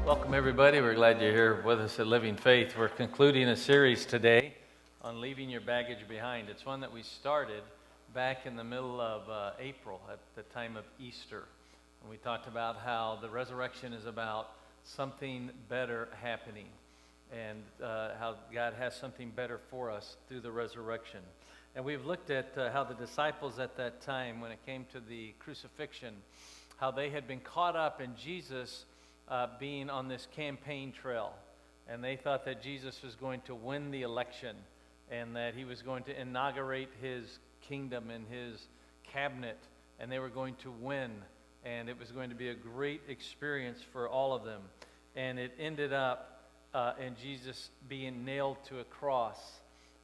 Welcome, everybody. We're glad you're here with us at Living Faith. We're concluding a series today on leaving your baggage behind. It's one that we started back in the middle of April at the time of Easter. And we talked about how the resurrection is about something better happening and how God has something better for us through the resurrection. And we've looked at how the disciples at that time, when it came to the crucifixion, how they had been caught up in Jesus being on this campaign trail. And they thought that Jesus was going to win the election and that he was going to inaugurate his kingdom and his cabinet, and they were going to win, and it was going to be a great experience for all of them. And it ended up in Jesus being nailed to a cross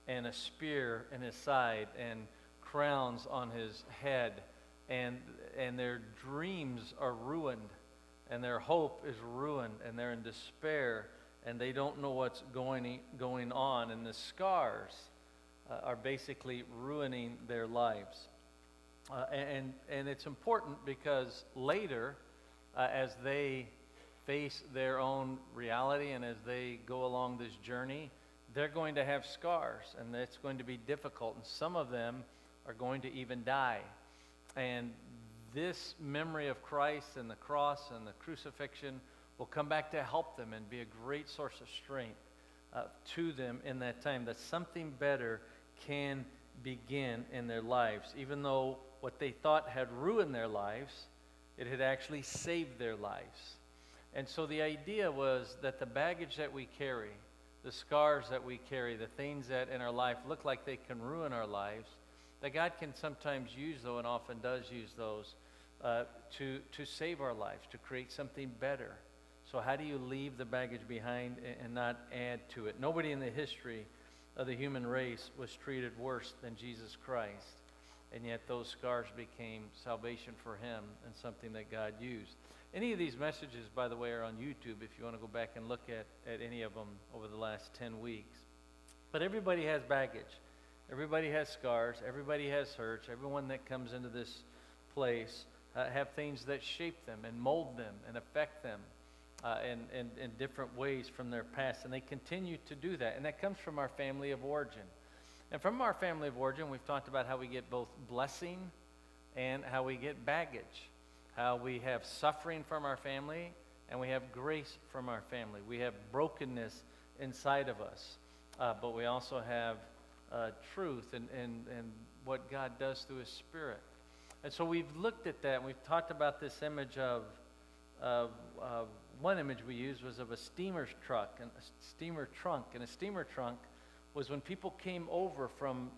and a spear in his side and crowns on his head, and their dreams are ruined. And their hope is ruined, and they're in despair, and they don't know what's going on. And the scars are basically ruining their lives. And it's important because later, as they face their own reality and as they go along this journey, they're going to have scars, and it's going to be difficult. And some of them are going to even die. And this memory of Christ and the cross and the crucifixion will come back to help them and be a great source of strength to them in that time, that something better can begin in their lives. Even though what they thought had ruined their lives, it had actually saved their lives. And so the idea was that the baggage that we carry, the scars that we carry, the things that in our life look like they can ruin our lives, that God can sometimes use those, and often does use those, to save our lives, to create something better. So how do you leave the baggage behind and not add to it? Nobody in the history of the human race was treated worse than Jesus Christ, and yet those scars became salvation for him and something that God used. Any of these messages, by the way, are on YouTube if you want to go back and look at any of them over the last 10 weeks. But everybody has baggage. Everybody has scars. Everybody has hurts. Everyone that comes into this place have things that shape them and mold them and affect them in different ways from their past. And they continue to do that. And that comes from our family of origin. And from our family of origin, we've talked about how we get both blessing and how we get baggage. How we have suffering from our family and we have grace from our family. We have brokenness inside of us. But we also have truth and what God does through his Spirit. And so we've looked at that, and we've talked about this image of one image we used was of a steamer truck and a steamer trunk. And a steamer trunk was when people came over from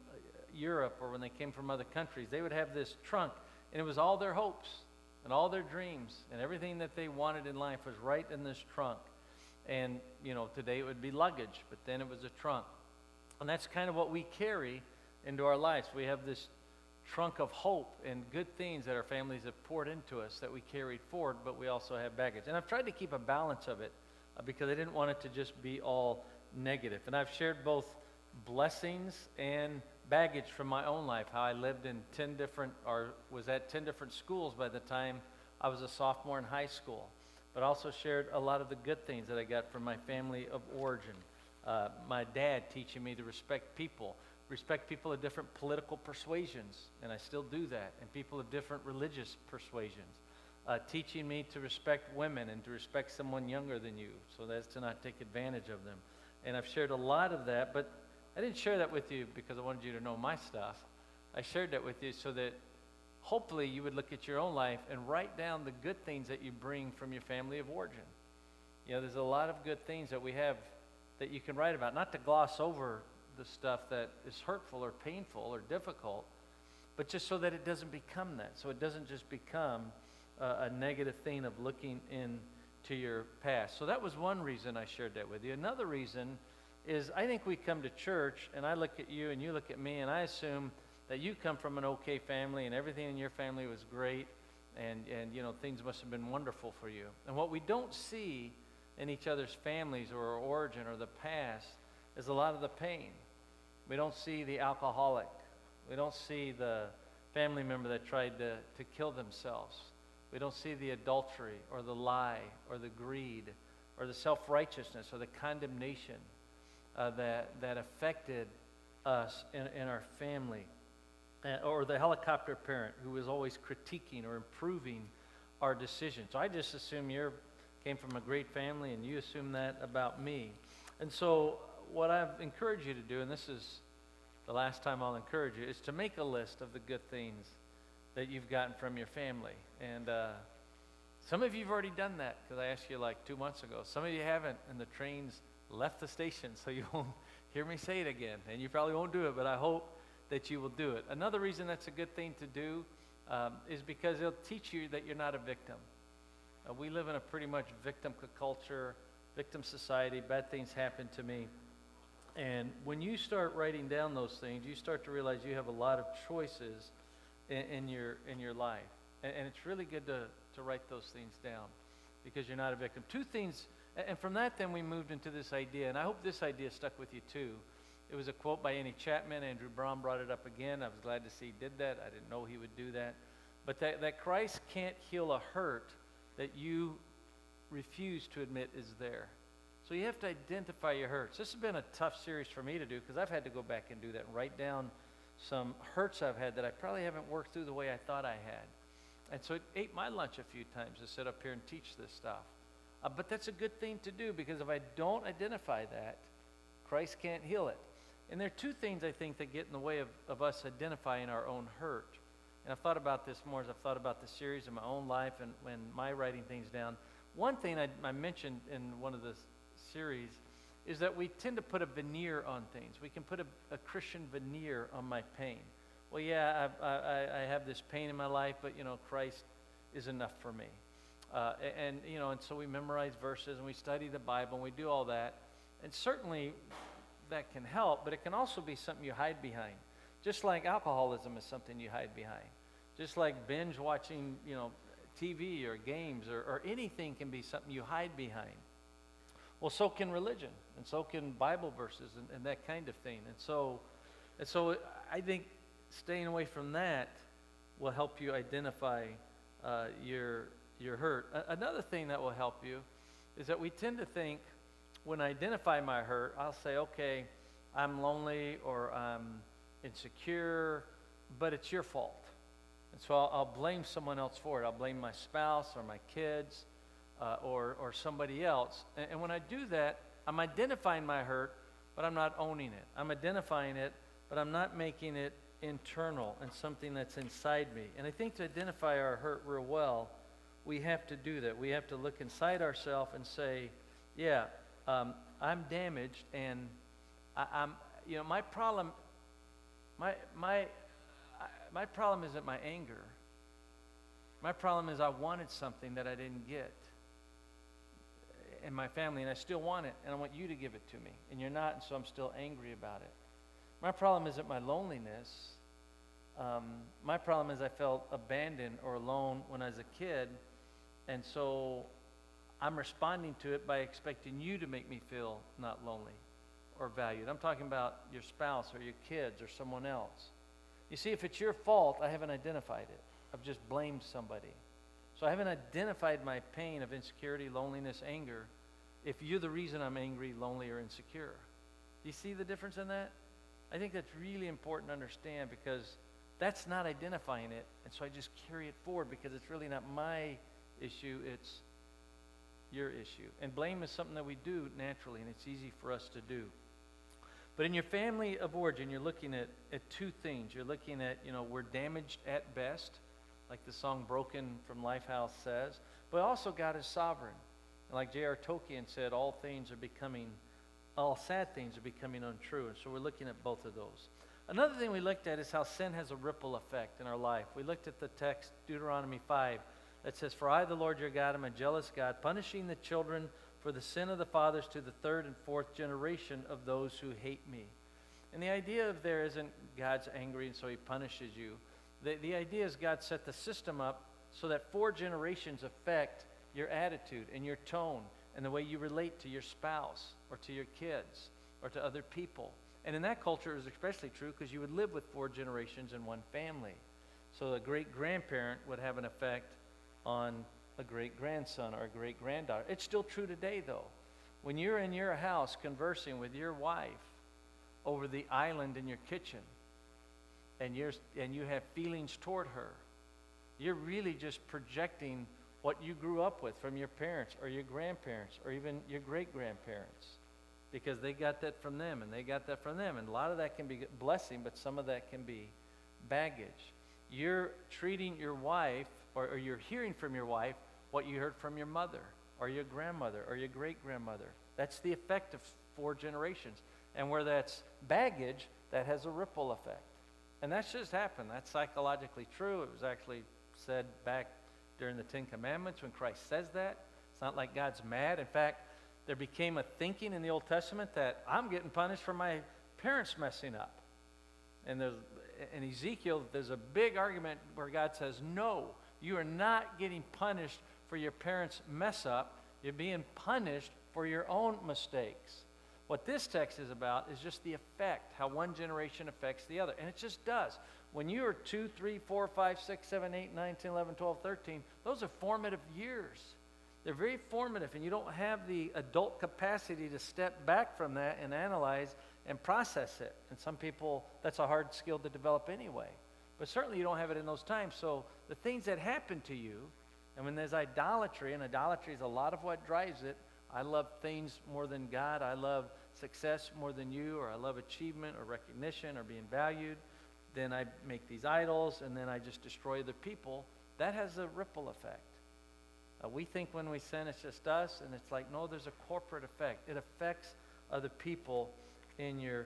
Europe or when they came from other countries, they would have this trunk, and it was all their hopes and all their dreams and everything that they wanted in life was right in this trunk. And, today it would be luggage, but then it was a trunk. And that's kind of what we carry into our lives. We have this trunk of hope and good things that our families have poured into us that we carried forward, but we also have baggage. And I've tried to keep a balance of it because I didn't want it to just be all negative. And I've shared both blessings and baggage from my own life, how I lived in was at 10 different schools by the time I was a sophomore in high school, but also shared a lot of the good things that I got from my family of origin. My dad teaching me to respect people of different political persuasions, and I still do that, and people of different religious persuasions. Teaching me to respect women and to respect someone younger than you, so as to not take advantage of them. And I've shared a lot of that, but I didn't share that with you because I wanted you to know my stuff. I shared that with you so that hopefully you would look at your own life and write down the good things that you bring from your family of origin. There's a lot of good things that we have that you can write about, not to gloss over the stuff that is hurtful or painful or difficult, but just so that it doesn't become that. So it doesn't just become a negative thing of looking into your past. So that was one reason I shared that with you. Another reason is I think we come to church and I look at you and you look at me and I assume that you come from an okay family and everything in your family was great and things must have been wonderful for you. And what we don't see in each other's families or our origin or the past is a lot of the pain. We don't see the alcoholic. We don't see the family member that tried to kill themselves. We don't see the adultery or the lie or the greed or the self-righteousness or the condemnation that affected us in our family, or the helicopter parent who was always critiquing or improving our decisions. So I just assume you came from a great family, and you assume that about me. And so what I've encouraged you to do, and this is the last time I'll encourage you, is to make a list of the good things that you've gotten from your family. And some of you have already done that, because I asked you like 2 months ago. Some of you haven't, and the train's left the station, so you won't hear me say it again. And you probably won't do it, but I hope that you will do it. Another reason that's a good thing to do is because it'll teach you that you're not a victim. We live in a pretty much victim culture, victim society. Bad things happen to me. And when you start writing down those things, you start to realize you have a lot of choices in your life. And it's really good to write those things down, because you're not a victim. Two things, and from that then we moved into this idea, and I hope this idea stuck with you too. It was a quote by Annie Chapman. Andrew Braun brought it up again. I was glad to see he did that. I didn't know he would do that. But that Christ can't heal a hurt that you refuse to admit is there. So you have to identify your hurts. This has been a tough series for me to do, because I've had to go back and do that and write down some hurts I've had that I probably haven't worked through the way I thought I had. And so it ate my lunch a few times to sit up here and teach this stuff. But that's a good thing to do, because if I don't identify that, Christ can't heal it. And there are two things I think that get in the way of us identifying our own hurt. And I've thought about this more as I've thought about the series in my own life and when my writing things down. One thing I mentioned in one of the series is that we tend to put a veneer on things. We can put a Christian veneer on my pain. Well, yeah, I have this pain in my life, but, Christ is enough for me. And so we memorize verses and we study the Bible and we do all that. And certainly that can help, but it can also be something you hide behind. Just like alcoholism is something you hide behind. Just like binge watching, TV or games or anything can be something you hide behind. Well, so can religion, and so can Bible verses and that kind of thing. And so I think staying away from that will help you identify your hurt. Another thing that will help you is that we tend to think, when I identify my hurt, I'll say, okay, I'm lonely or I'm insecure, but it's your fault. And so I'll blame someone else for it. I'll blame my spouse or my kids or somebody else. And when I do that, I'm identifying my hurt, but I'm not owning it. I'm identifying it, but I'm not making it internal and something that's inside me. And I think to identify our hurt real well, we have to do that. We have to look inside ourselves and say, yeah, I'm damaged, and I'm my problem. My problem isn't my anger. My problem is I wanted something that I didn't get in my family, and I still want it, and I want you to give it to me, and you're not, and so I'm still angry about it. My problem isn't my loneliness. My problem is I felt abandoned or alone when I was a kid, and so I'm responding to it by expecting you to make me feel not lonely or valued. I'm talking about your spouse or your kids or someone else. You see, if it's your fault, I haven't identified it. I've just blamed somebody. So I haven't identified my pain of insecurity, loneliness, anger, if you're the reason I'm angry, lonely, or insecure. Do you see the difference in that? I think that's really important to understand, because that's not identifying it, and so I just carry it forward because it's really not my issue, it's your issue. And blame is something that we do naturally, and it's easy for us to do. But in your family of origin, you're looking at two things. You're looking at, we're damaged at best, like the song Broken from Lifehouse says, but also God is sovereign. And like J.R. Tolkien said, all sad things are becoming untrue. And so we're looking at both of those. Another thing we looked at is how sin has a ripple effect in our life. We looked at the text, Deuteronomy 5, that says, "For I, the Lord your God, am a jealous God, punishing the children for the sin of the fathers to the third and fourth generation of those who hate me." And the idea of there isn't God's angry and so he punishes you. The idea is God set the system up so that 4 generations affect your attitude and your tone and the way you relate to your spouse or to your kids or to other people. And in that culture, it was especially true because you would live with 4 generations in one family. So a great-grandparent would have an effect on a great-grandson or a great-granddaughter. It's still true today, though. When you're in your house conversing with your wife over the island in your kitchen, and you have feelings toward her, you're really just projecting what you grew up with from your parents or your grandparents or even your great-grandparents, because they got that from them and they got that from them. And a lot of that can be blessing, but some of that can be baggage. You're treating your wife, or you're hearing from your wife what you heard from your mother or your grandmother or your great-grandmother. That's the effect of 4 generations. And where that's baggage, that has a ripple effect. And that's just happened. That's psychologically true. It was actually said back during the 10 Commandments when Christ says that. It's not like God's mad. In fact, there became a thinking in the Old Testament that I'm getting punished for my parents messing up. And in Ezekiel, there's a big argument where God says, no, you are not getting punished for your parents' mess up. You're being punished for your own mistakes. What this text is about is just the effect, how one generation affects the other. And it just does. When you are 2, 3, 4, 5, 6, 7, 8, 9, 10, 11, 12, 13, those are formative years. They're very formative, and you don't have the adult capacity to step back from that and analyze and process it. And some people, that's a hard skill to develop anyway. But certainly you don't have it in those times. So the things that happen to you, and when there's idolatry, and idolatry is a lot of what drives it. I love things more than God. I love success more than you, or I love achievement or recognition or being valued. Then I make these idols, and then I just destroy the people. That has a ripple effect. We think when we sin it's just us, and it's like, no, there's a corporate effect. It affects other people in your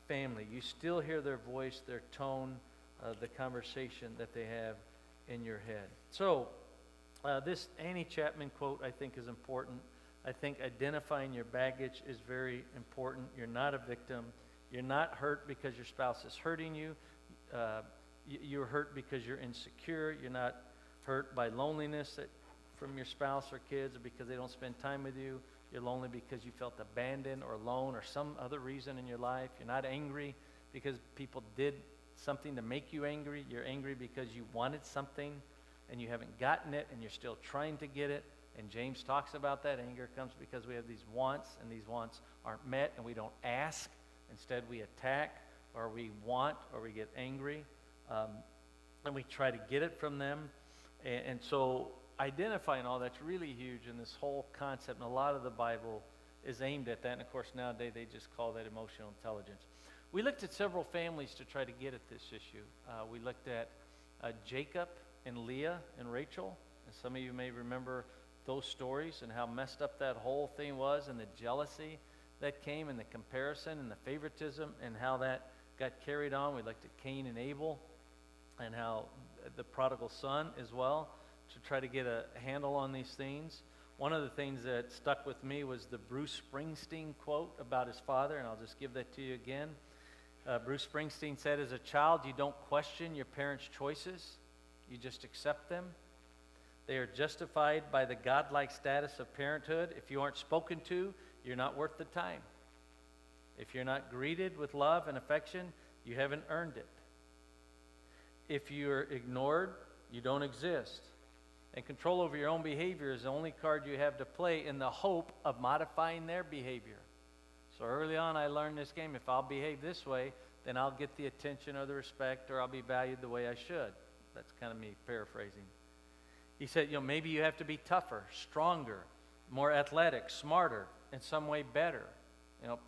family. You still hear their voice, their tone, the conversation that they have in your head. So this Annie Chapman quote, I think, is important. I think identifying your baggage is very important. You're not a victim. You're not hurt because your spouse is hurting you. You're hurt because you're insecure. You're not hurt by loneliness from your spouse or kids, or because they don't spend time with you. You're lonely because you felt abandoned or alone or some other reason in your life. You're not angry because people did something to make you angry. You're angry because you wanted something and you haven't gotten it and you're still trying to get it. And James talks about that. Anger comes because we have these wants, and these wants aren't met, and we don't ask. Instead, we attack, or we want, or we get angry, and we try to get it from them. And so identifying all that's really huge in this whole concept, and a lot of the Bible is aimed at that. And of course, nowadays they just call that emotional intelligence. We looked at several families to try to get at this issue. We looked at Jacob and Leah and Rachel, and some of you may remember those stories and how messed up that whole thing was, and the jealousy that came, and the comparison and the favoritism, and how that got carried on. We looked at Cain and Abel, and how the prodigal son as well, to try to get a handle on these things. One of the things that stuck with me was the Bruce Springsteen quote about his father, and I'll just give that to you again. Bruce Springsteen said, as a child, you don't question your parents' choices, you just accept them. They are justified by the godlike status of parenthood. If you aren't spoken to, you're not worth the time. If you're not greeted with love and affection, you haven't earned it. If you're ignored, you don't exist. And control over your own behavior is the only card you have to play in the hope of modifying their behavior. So early on, I learned this game. If I'll behave this way, then I'll get the attention or the respect, or I'll be valued the way I should. That's kind of me paraphrasing. He said, maybe you have to be tougher, stronger, more athletic, smarter, in some way better,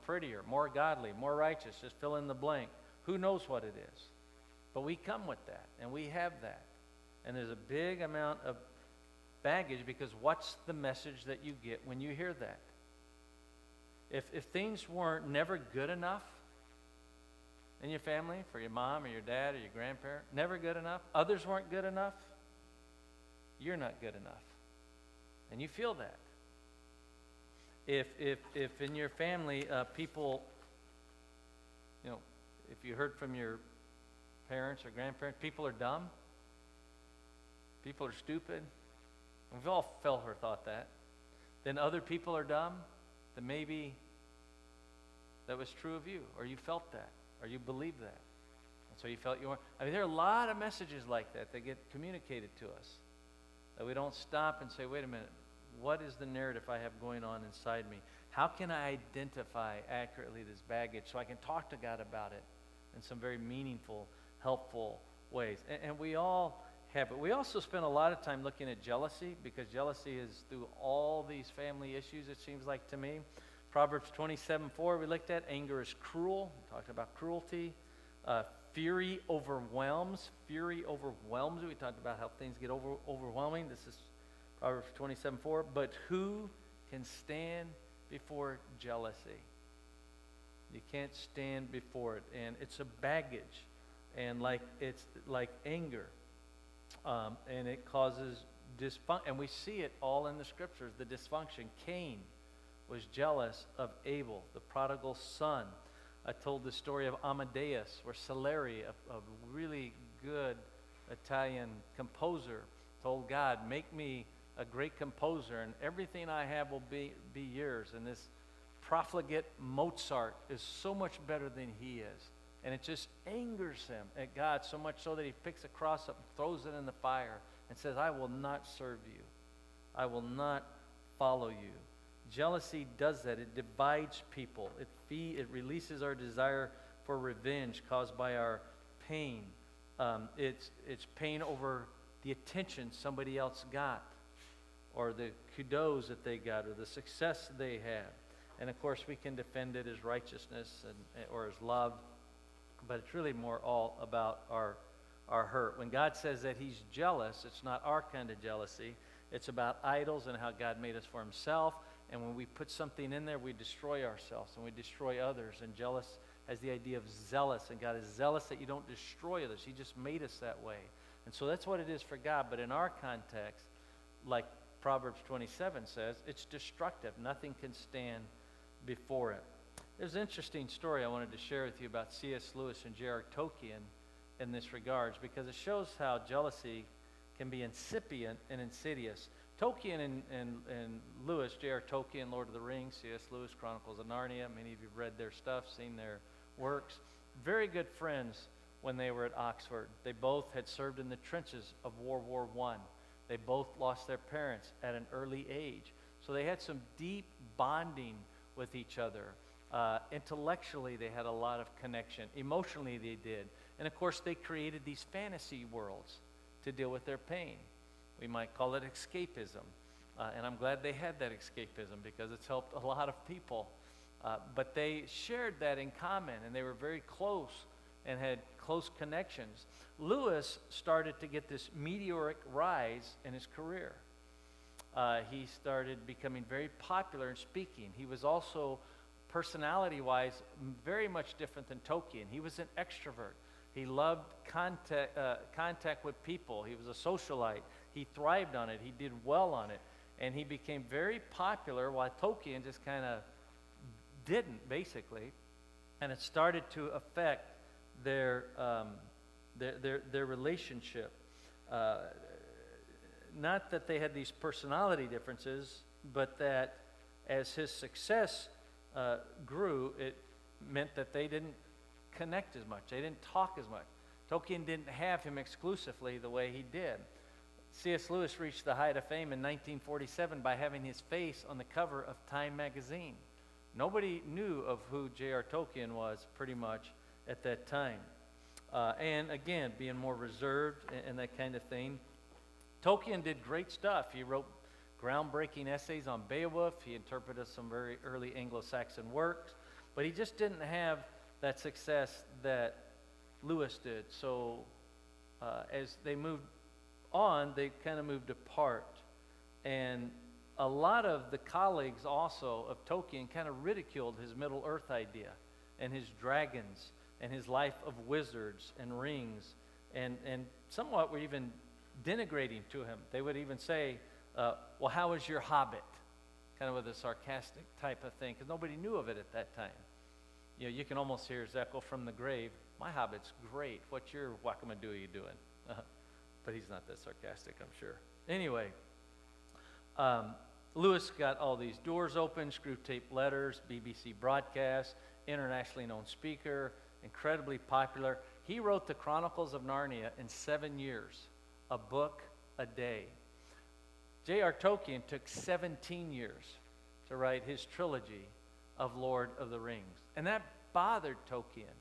prettier, more godly, more righteous, just fill in the blank. Who knows what it is? But we come with that, and we have that. And there's a big amount of baggage, because what's the message that you get when you hear that? If things weren't never good enough in your family, for your mom or your dad or your grandparent, never good enough, others weren't good enough, you're not good enough. And you feel that. If in your family people, if you heard from your parents or grandparents, people are dumb, people are stupid, we've all felt or thought that, then other people are dumb, then maybe that was true of you, or you felt that, or you believed that. And so you felt you weren't. There are a lot of messages like that get communicated to us. That we don't stop and say, wait a minute, what is the narrative I have going on inside me? How can I identify accurately this baggage so I can talk to God about it in some very meaningful, helpful ways? And we all have it. We also spend a lot of time looking at jealousy, because jealousy is through all these family issues, it seems like to me. Proverbs 27:4 we looked at. Anger is cruel. We talked about cruelty. Fury overwhelms. Fury overwhelms. We talked about how things get overwhelming. This is Proverbs 27:4. But who can stand before jealousy? You can't stand before it. And it's a baggage. And it's like anger. And it causes dysfunction. And we see it all in the scriptures, the dysfunction. Cain was jealous of Abel, the prodigal son. I told the story of Amadeus, where Salieri, a really good Italian composer, told God, make me a great composer, and everything I have will be yours. And this profligate Mozart is so much better than he is. And it just angers him at God, so much so that he picks a cross up and throws it in the fire and says, I will not serve you. I will not follow you. Jealousy does that. It divides people. It releases our desire for revenge caused by our pain. It's pain over the attention somebody else got, or the kudos that they got, or the success they have. And of course, we can defend it as righteousness or as love, but it's really more all about our hurt. When God says that he's jealous, it's not our kind of jealousy. It's about idols and how God made us for himself. And when we put something in there, we destroy ourselves and we destroy others. And jealous has the idea of zealous. And God is zealous that you don't destroy others. He just made us that way. And so that's what it is for God. But in our context, like Proverbs 27 says, it's destructive. Nothing can stand before it. There's an interesting story I wanted to share with you about C.S. Lewis and J.R. Tolkien in this regards, because it shows how jealousy can be incipient and insidious. Tolkien and Lewis, J.R. Tolkien, Lord of the Rings, C.S. Lewis, Chronicles of Narnia. Many of you have read their stuff, seen their works. Very good friends when they were at Oxford. They both had served in the trenches of World War I. They both lost their parents at an early age. So they had some deep bonding with each other. Intellectually, they had a lot of connection. Emotionally, they did. And of course, they created these fantasy worlds to deal with their pain. We might call it escapism. And I'm glad they had that escapism, because it's helped a lot of people. But they shared that in common, and they were very close and had close connections. Lewis started to get this meteoric rise in his career. He started becoming very popular in speaking. He was also, personality-wise, very much different than Tolkien. He was an extrovert. He loved contact with people. He was a socialite. He thrived on it. He did well on it. And he became very popular, while Tolkien just kind of didn't, basically. And it started to affect their relationship. Not that they had these personality differences, but that as his success grew, it meant that they didn't connect as much. They didn't talk as much. Tolkien didn't have him exclusively the way he did. C.S. Lewis reached the height of fame in 1947 by having his face on the cover of Time magazine. Nobody knew of who J.R. Tolkien was pretty much at that time. And again, being more reserved and that kind of thing. Tolkien did great stuff. He wrote groundbreaking essays on Beowulf. He interpreted some very early Anglo-Saxon works. But he just didn't have that success that Lewis did. So as they moved on, they kind of moved apart. And a lot of the colleagues also of Tolkien kind of ridiculed his Middle Earth idea and his dragons and his life of wizards and rings, and somewhat were even denigrating to him. They would even say, well, how is your Hobbit? Kind of with a sarcastic type of thing, because nobody knew of it at that time. You know, you can almost hear his echo from the grave. My Hobbit's great. What's your wackamadoo you doing? But he's not that sarcastic, I'm sure. Anyway, Lewis got all these doors open, screw-tape letters, BBC broadcasts, internationally known speaker, incredibly popular. He wrote the Chronicles of Narnia in 7 years, a book a day. J.R. Tolkien took 17 years to write his trilogy of Lord of the Rings. And that bothered Tolkien.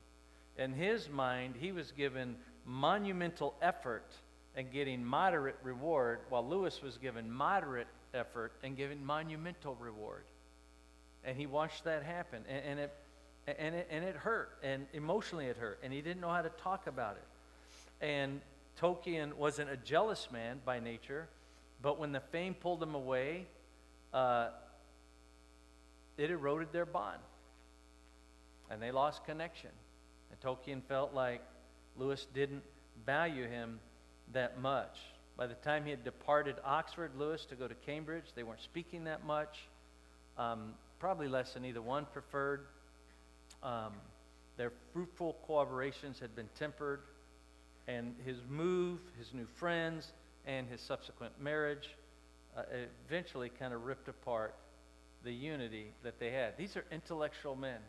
In his mind, he was given monumental effort and getting moderate reward, while Lewis was given moderate effort and given monumental reward. And he watched that happen, and it hurt, and emotionally it hurt, and he didn't know how to talk about it. And Tolkien wasn't a jealous man by nature, but when the fame pulled him away, it eroded their bond, and they lost connection. And Tolkien felt like Lewis didn't value him that much. By the time he had departed Oxford, Lewis, to go to Cambridge, they weren't speaking that much. Probably less than either one preferred. Their fruitful collaborations had been tempered, and his move, his new friends, and his subsequent marriage eventually kind of ripped apart the unity that they had. These are intellectual men.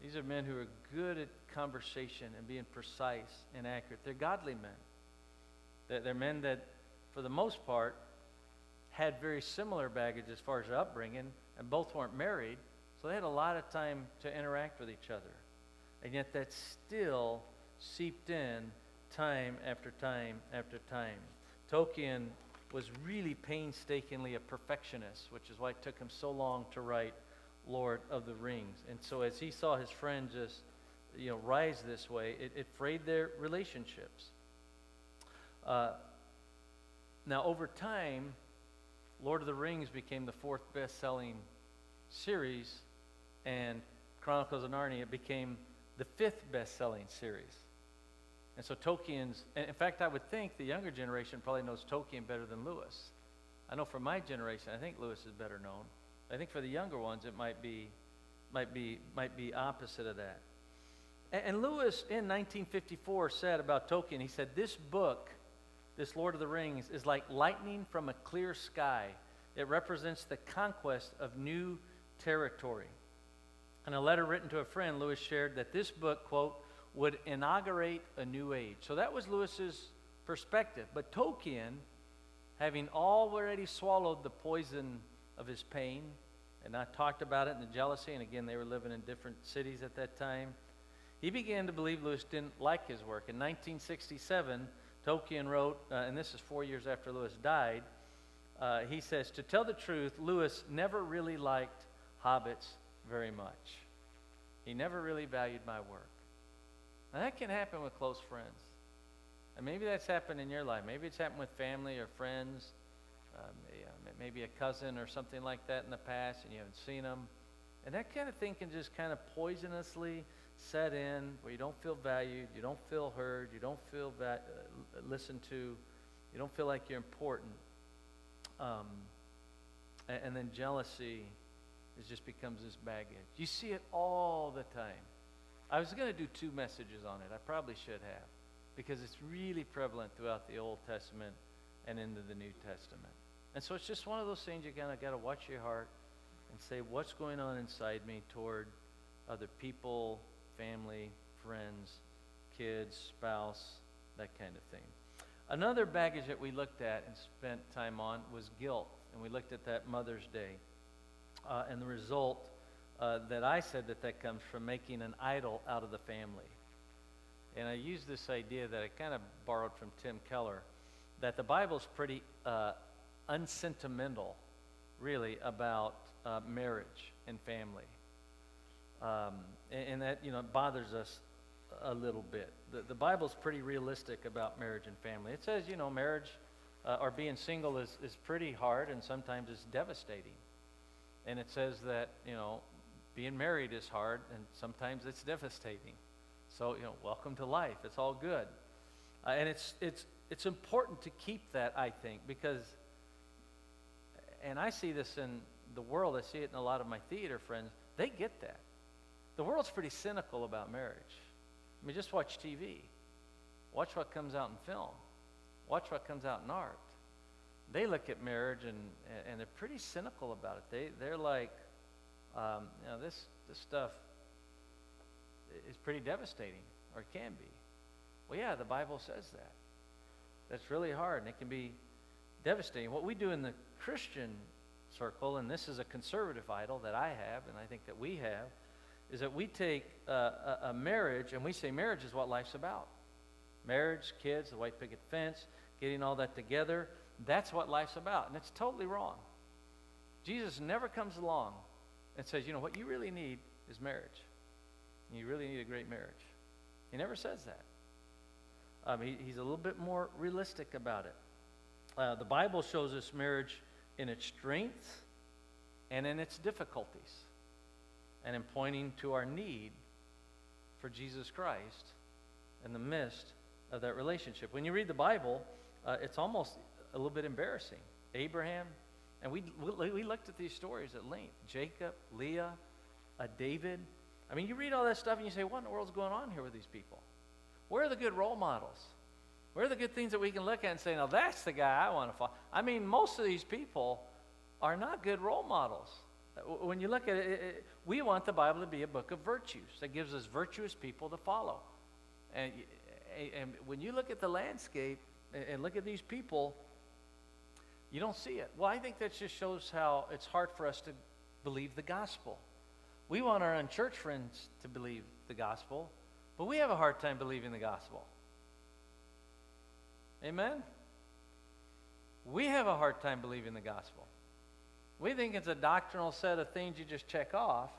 These are men who are good at conversation and being precise and accurate. They're godly men. They're men that, for the most part, had very similar baggage as far as their upbringing, and both weren't married, so they had a lot of time to interact with each other. And yet that still seeped in time after time after time. Tolkien was really painstakingly a perfectionist, which is why it took him so long to write Lord of the Rings. And so as he saw his friend just, rise this way, it frayed their relationships. Now, over time, Lord of the Rings became the fourth best-selling series, and Chronicles of Narnia became the fifth best-selling series. And so Tolkien's, and in fact, I would think the younger generation probably knows Tolkien better than Lewis. I know for my generation, I think Lewis is better known. I think for the younger ones, it might be opposite of that. And Lewis, in 1954, said about Tolkien, he said, "This book, this Lord of the Rings, is like lightning from a clear sky. It represents the conquest of new territory." In a letter written to a friend, Lewis shared that this book, quote, would inaugurate a new age. So that was Lewis's perspective. But Tolkien, having already swallowed the poison of his pain, and I talked about it in the jealousy, and again, they were living in different cities at that time, he began to believe Lewis didn't like his work. In 1967, Tolkien wrote, and this is 4 years after Lewis died, he says, "To tell the truth, Lewis never really liked hobbits very much. He never really valued my work." Now that can happen with close friends. And maybe that's happened in your life. Maybe it's happened with family or friends, maybe a cousin or something like that in the past, and you haven't seen them. And that kind of thing can just kind of poisonously set in where you don't feel valued, you don't feel heard, you don't feel listened to, you don't feel like you're important. And then jealousy just becomes this baggage. You see it all the time. I was going to do 2 messages on it. I probably should have, because it's really prevalent throughout the Old Testament and into the New Testament. And so it's just one of those things you kind of got to watch your heart and say, what's going on inside me toward other people, family, friends, kids, spouse, that kind of thing. Another baggage that we looked at and spent time on was guilt, and we looked at that Mother's Day. And the result that I said that comes from making an idol out of the family. And I used this idea that I kind of borrowed from Tim Keller, that the Bible's pretty unsentimental, really, about marriage and family. And that, bothers us a little bit. The Bible's pretty realistic about marriage and family. It says, marriage or being single is pretty hard, and sometimes it's devastating. And it says that, being married is hard, and sometimes it's devastating. So, welcome to life. It's all good. And it's important to keep that, I think, because, and I see this in the world, I see it in a lot of my theater friends, they get that. The world's pretty cynical about marriage. I mean, just watch TV. Watch what comes out in film. Watch what comes out in art. They look at marriage and they're pretty cynical about it. They're like, this stuff is pretty devastating, or it can be. Well, yeah, the Bible says that. That's really hard, and it can be devastating. What we do in the Christian circle, and this is a conservative idol that I have, and I think that we have, is that we take a marriage, and we say marriage is what life's about. Marriage, kids, the white picket fence, getting all that together, that's what life's about, and it's totally wrong. Jesus never comes along and says, you know, what you really need is marriage. You really need a great marriage. He never says that. He's a little bit more realistic about it. The Bible shows us marriage in its strengths and in its difficulties, and in pointing to our need for Jesus Christ in the midst of that relationship. When you read the Bible, it's almost a little bit embarrassing. Abraham, and we looked at these stories at length. Jacob, Leah, David. I mean, you read all that stuff and you say, what in the world's going on here with these people? Where are the good role models? Where are the good things that we can look at and say, now that's the guy I want to follow? I mean, most of these people are not good role models. When you look at it, we want the Bible to be a book of virtues that gives us virtuous people to follow. And when you look at the landscape and look at these people, you don't see it. Well, I think that just shows how it's hard for us to believe the gospel. We want our unchurched friends to believe the gospel, but we have a hard time believing the gospel. Amen? We have a hard time believing the gospel. We think it's a doctrinal set of things you just check off.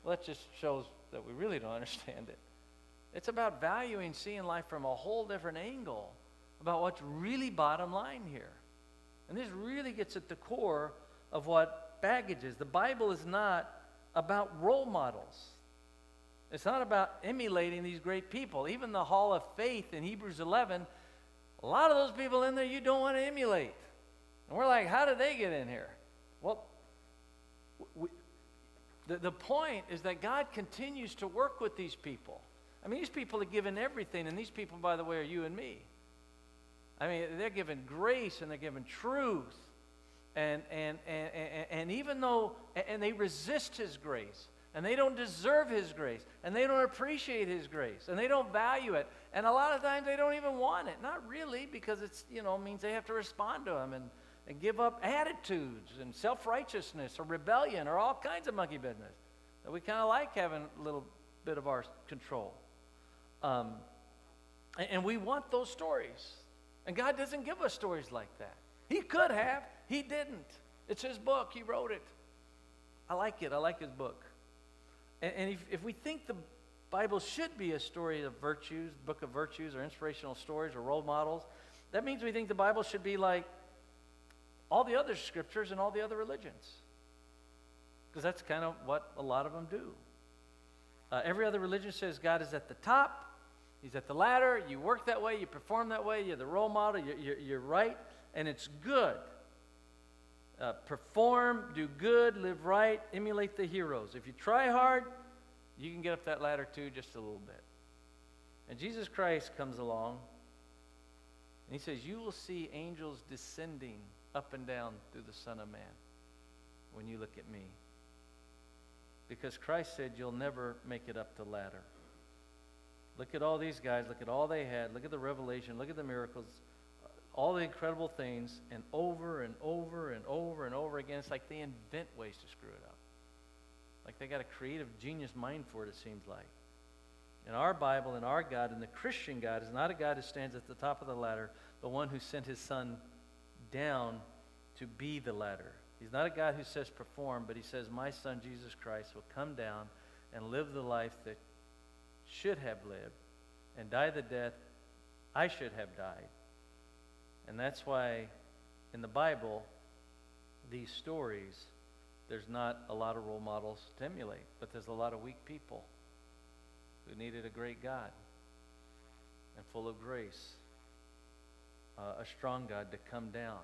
Well, that just shows that we really don't understand it. It's about valuing, seeing life from a whole different angle, about what's really bottom line here. And this really gets at the core of what baggage is. The Bible is not about role models. It's not about emulating these great people. Even the Hall of Faith in Hebrews 11, a lot of those people in there you don't want to emulate. And we're like, how did they get in here? Well, the point is that God continues to work with these people. I mean, these people are given everything, and these people, by the way, are you and me. I mean, they're given grace and they're given truth. And even though, and they resist His grace, and they don't deserve His grace, and they don't appreciate His grace, and they don't value it, and a lot of times they don't even want it. Not really, because it's, means they have to respond to Him and give up attitudes and self-righteousness or rebellion or all kinds of monkey business that we kind of like having a little bit of our control. And we want those stories. And God doesn't give us stories like that. He could have. He didn't. It's His book. He wrote it. I like it. I like His book. And if we think the Bible should be a story of virtues, book of virtues or inspirational stories or role models, that means we think the Bible should be like all the other scriptures and all the other religions. Because that's kind of what a lot of them do. Every other religion says God is at the top. He's at the ladder. You work that way. You perform that way. You're the role model. You're right. And it's good. Perform, do good, live right, emulate the heroes. If you try hard, you can get up that ladder too, just a little bit. And Jesus Christ comes along, and He says, you will see angels descending up and down through the Son of Man when you look at me. Because Christ said you'll never make it up the ladder. Look at all these guys. Look at all they had. Look at the revelation. Look at the miracles. All the incredible things. And over and over and over and over again, it's like they invent ways to screw it up. Like they got a creative genius mind for it, it seems like. And our Bible and our God and the Christian God is not a God who stands at the top of the ladder, but one who sent His Son down to be the ladder. He's not a God who says perform, but He says, my Son, Jesus Christ, will come down and live the life that should have lived and die the death I should have died. And that's why in the Bible, these stories, there's not a lot of role models to emulate, but there's a lot of weak people who needed a great God and full of grace, a strong God to come down.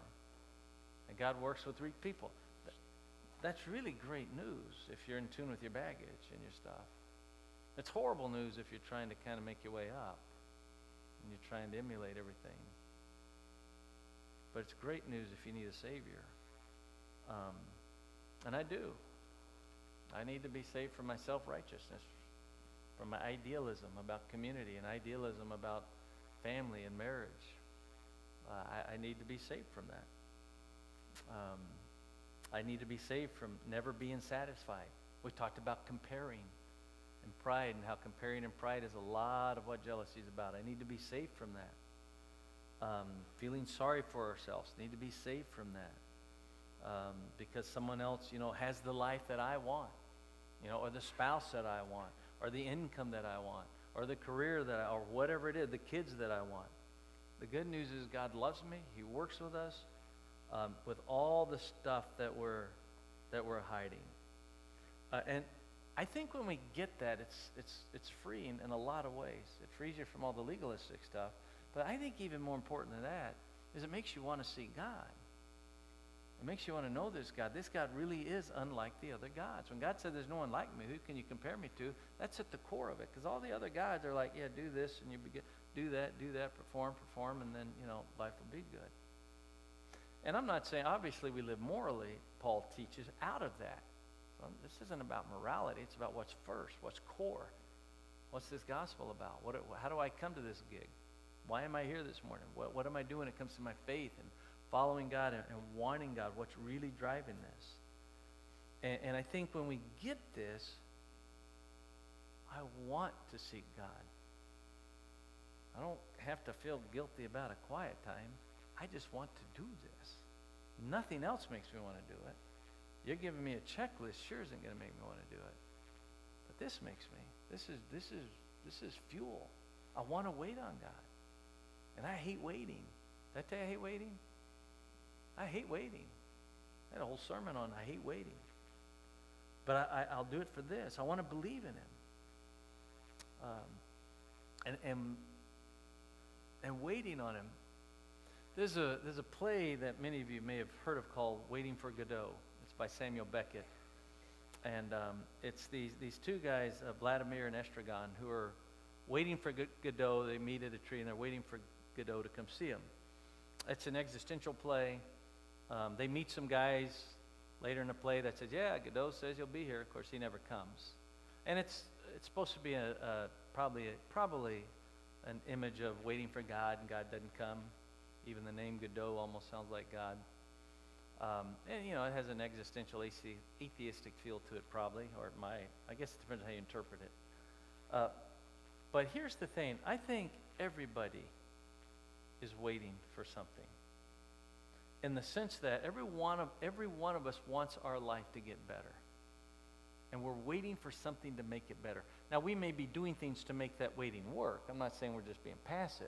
And God works with weak people. That's really great news if you're in tune with your baggage and your stuff. It's horrible news if you're trying to kind of make your way up and you're trying to emulate everything. But it's great news if you need a Savior. And I do. I need to be saved from my self-righteousness, from my idealism about community and idealism about family and marriage. I need to be saved from that. I need to be saved from never being satisfied. We talked about comparing and pride, and how comparing and pride is a lot of what jealousy is about. I need to be saved from that. Feeling sorry for ourselves, need to be saved from that. Because someone else, has the life that I want, or the spouse that I want, or the income that I want, or the career or whatever it is, the kids that I want. The good news is God loves me. He works with us with all the stuff that we're hiding. And I think when we get that, it's freeing in a lot of ways. It frees you from all the legalistic stuff. But I think even more important than that is it makes you want to see God. It makes you want to know this God. This God really is unlike the other gods. When God said there's no one like me, who can you compare me to? That's at the core of it. Because all the other gods are like, yeah, do this, and you do that, perform, and then, life will be good. And I'm not saying, obviously we live morally, Paul teaches, out of that. So this isn't about morality. It's about what's first, what's core. What's this gospel about? How do I come to this gig? Why am I here this morning? What am I doing when it comes to my faith and following God and wanting God? What's really driving this? And I think when we get this, I want to seek God. I don't have to feel guilty about a quiet time. I just want to do this. Nothing else makes me want to do it. You're giving me a checklist, sure isn't going to make me want to do it. But this makes me. This is fuel. I want to wait on God. And I hate waiting. Did I tell you I hate waiting? I hate waiting. I had a whole sermon on I hate waiting. But I'll do it for this. I want to believe in Him. And waiting on Him. There's a play that many of you may have heard of called Waiting for Godot. It's by Samuel Beckett. And it's these two guys, Vladimir and Estragon, who are waiting for Godot. They meet at a tree and they're waiting for Godot to come see them. It's an existential play. They meet some guys later in the play that says, yeah, Godot says you'll be here. Of course, he never comes. And it's supposed to be probably an image of waiting for God, and God doesn't come. Even the name Godot almost sounds like God. And, it has an existential atheistic feel to it probably, or it might. I guess it depends on how you interpret it. But here's the thing. I think everybody is waiting for something. In the sense that every one of us wants our life to get better. And we're waiting for something to make it better. Now, we may be doing things to make that waiting work. I'm not saying we're just being passive.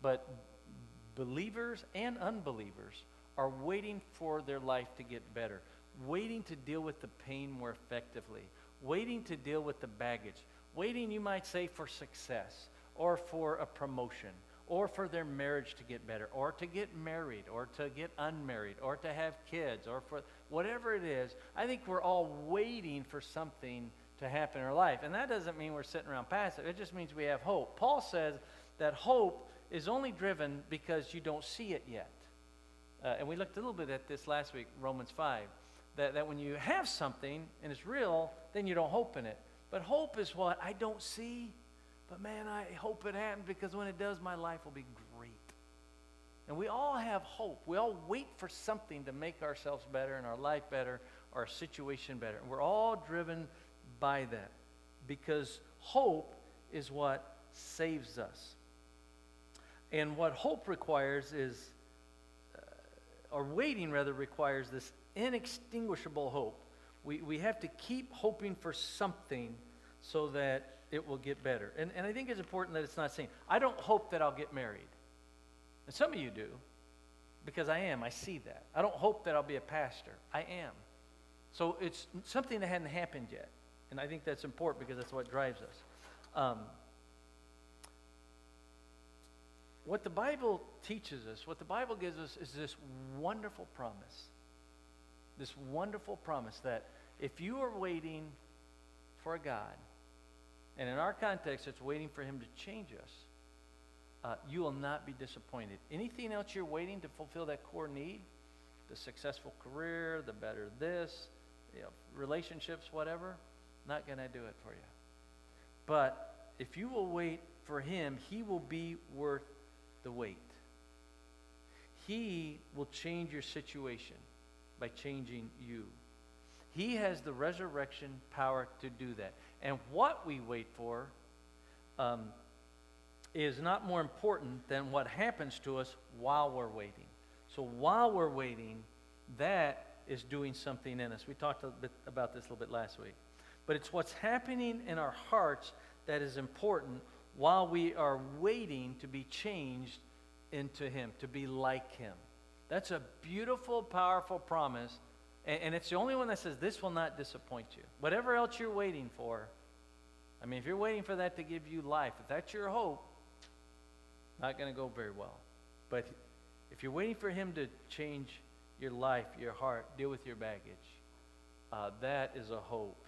But believers and unbelievers are waiting for their life to get better. Waiting to deal with the pain more effectively. Waiting to deal with the baggage. Waiting, you might say, for success. Or for a promotion. Or for their marriage to get better. Or to get married. Or to get unmarried. Or to have kids. Or for whatever it is. I think we're all waiting for something to happen in our life. And that doesn't mean we're sitting around passive. It just means we have hope. Paul says that hope is only driven because you don't see it yet. And we looked a little bit at this last week, Romans 5. That when you have something and it's real, then you don't hope in it. But hope is what? I don't see. But man, I hope it happens because when it does, my life will be great. And we all have hope. We all wait for something to make ourselves better and our life better, our situation better. And we're all driven by that because hope is what saves us. And what hope requires is, or waiting rather, requires this inextinguishable hope. We have to keep hoping for something so that it will get better. And I think it's important that it's not saying, I don't hope that I'll get married. And some of you do, because I am. I see that. I don't hope that I'll be a pastor. I am. So it's something that hadn't happened yet. And I think that's important because that's what drives us. What the Bible teaches us, what the Bible gives us is this wonderful promise. This wonderful promise that if you are waiting for a God, and in our context, it's waiting for Him to change us, you will not be disappointed. Anything else you're waiting to fulfill that core need, the successful career, the better this, relationships, whatever, not going to do it for you. But if you will wait for Him, He will be worth the wait. He will change your situation by changing you. He has the resurrection power to do that. And what we wait for is not more important than what happens to us while we're waiting. So while we're waiting, that is doing something in us. We talked a bit about this a little bit last week. But it's what's happening in our hearts that is important while we are waiting to be changed into Him, to be like Him. That's a beautiful, powerful promise. And it's the only one that says this will not disappoint you. Whatever else you're waiting for, I mean, if you're waiting for that to give you life, if that's your hope, not going to go very well. But if you're waiting for Him to change your life, your heart, deal with your baggage, that is a hope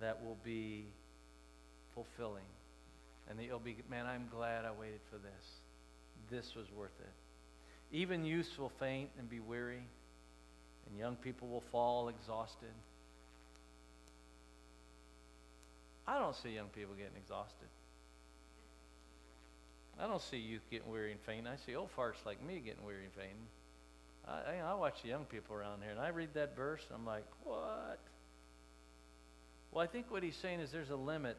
that will be fulfilling. And that you'll be, man, I'm glad I waited for this. This was worth it. Even youths will faint and be weary, and young people will fall exhausted. I don't see young people getting exhausted. I don't see youth getting weary and fainting. I see old farts like me getting weary and fainting. I watch the young people around here, and I read that verse, and I'm like, what? Well, I think what he's saying is there's a limit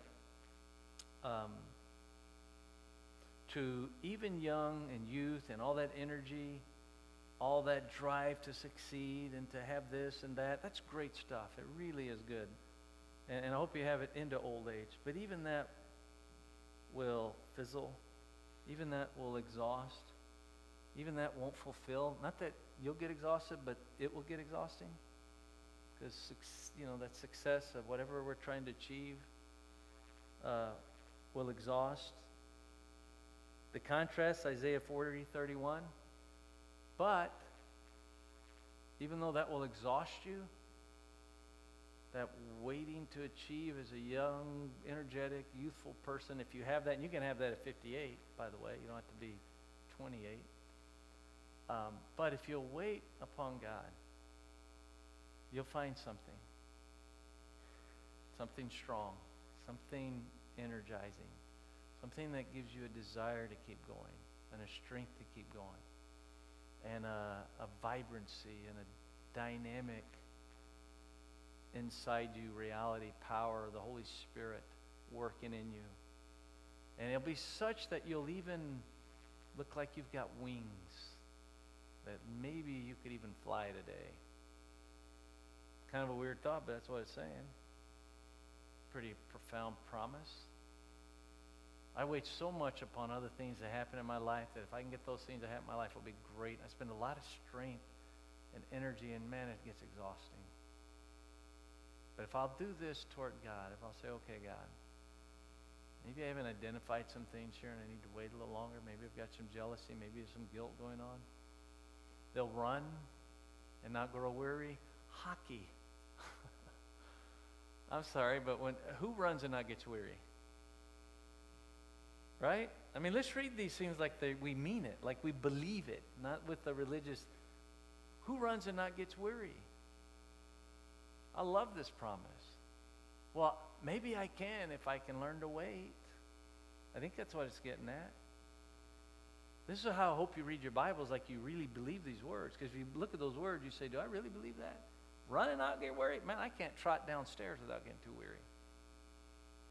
to even young and youth and all that energy, all that drive to succeed and to have this and that. That's great stuff. It really is good. And I hope you have it into old age. But even that will fizzle. Even that will exhaust. Even that won't fulfill. Not that you'll get exhausted, but it will get exhausting. Because, that success of whatever we're trying to achieve will exhaust. The contrast, Isaiah 40:31. But even though that will exhaust you, that waiting to achieve as a young, energetic, youthful person, if you have that, and you can have that at 58, by the way, you don't have to be 28. But if you'll wait upon God, you'll find something strong, something energizing, something that gives you a desire to keep going and a strength to keep going and a vibrancy and a dynamic inside you reality, power of the Holy Spirit working in you. And it'll be such that you'll even look like you've got wings, that maybe you could even fly today. Kind of a weird thought, but that's what it's saying. Pretty profound promise. I wait so much upon other things that happen in my life that if I can get those things that happen in my life, it'll be great. I spend a lot of strength and energy, and man, it gets exhausting. But if I'll do this toward God, if I'll say, okay, God, maybe I haven't identified some things here and I need to wait a little longer. Maybe I've got some jealousy. Maybe there's some guilt going on. They'll run and not grow weary. Hockey. I'm sorry, but who runs and not gets weary? Right? I mean, let's read these things like we mean it, like we believe it, not with the religious. Who runs and not gets weary? I love this promise. Well, maybe I can if I can learn to wait. I think that's what it's getting at. This is how I hope you read your Bibles, like you really believe these words. Because if you look at those words, you say, do I really believe that? Run and not get weary? Man, I can't trot downstairs without getting too weary.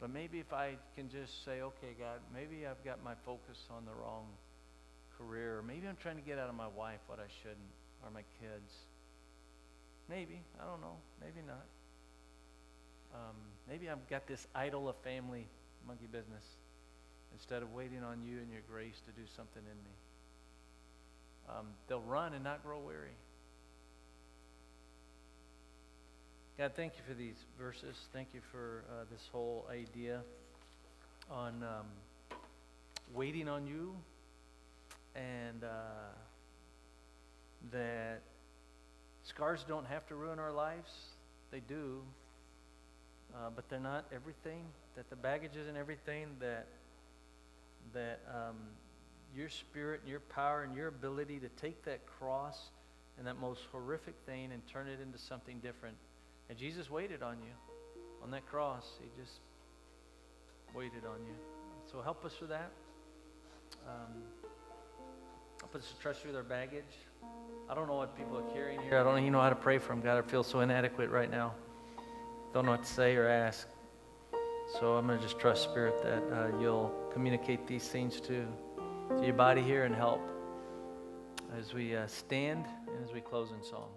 But maybe if I can just say, okay, God, maybe I've got my focus on the wrong career. Or maybe I'm trying to get out of my wife what I shouldn't, or my kids. Maybe. I don't know. Maybe not. Maybe I've got this idol of family monkey business instead of waiting on you and your grace to do something in me. They'll run and not grow weary. God, thank you for these verses. Thank you for this whole idea on waiting on you, and that scars don't have to ruin our lives. They do, but they're not everything. That the baggage isn't everything. That your spirit and your power and your ability to take that cross and that most horrific thing and turn it into something different. And Jesus waited on you on that cross. He just waited on you. So help us with that. Help us to trust you with our baggage. I don't know what people are carrying here. I don't even know how to pray for them. God, I feel so inadequate right now. Don't know what to say or ask. So I'm going to just trust, Spirit, that you'll communicate these things to your body here and help as we stand and as we close in song.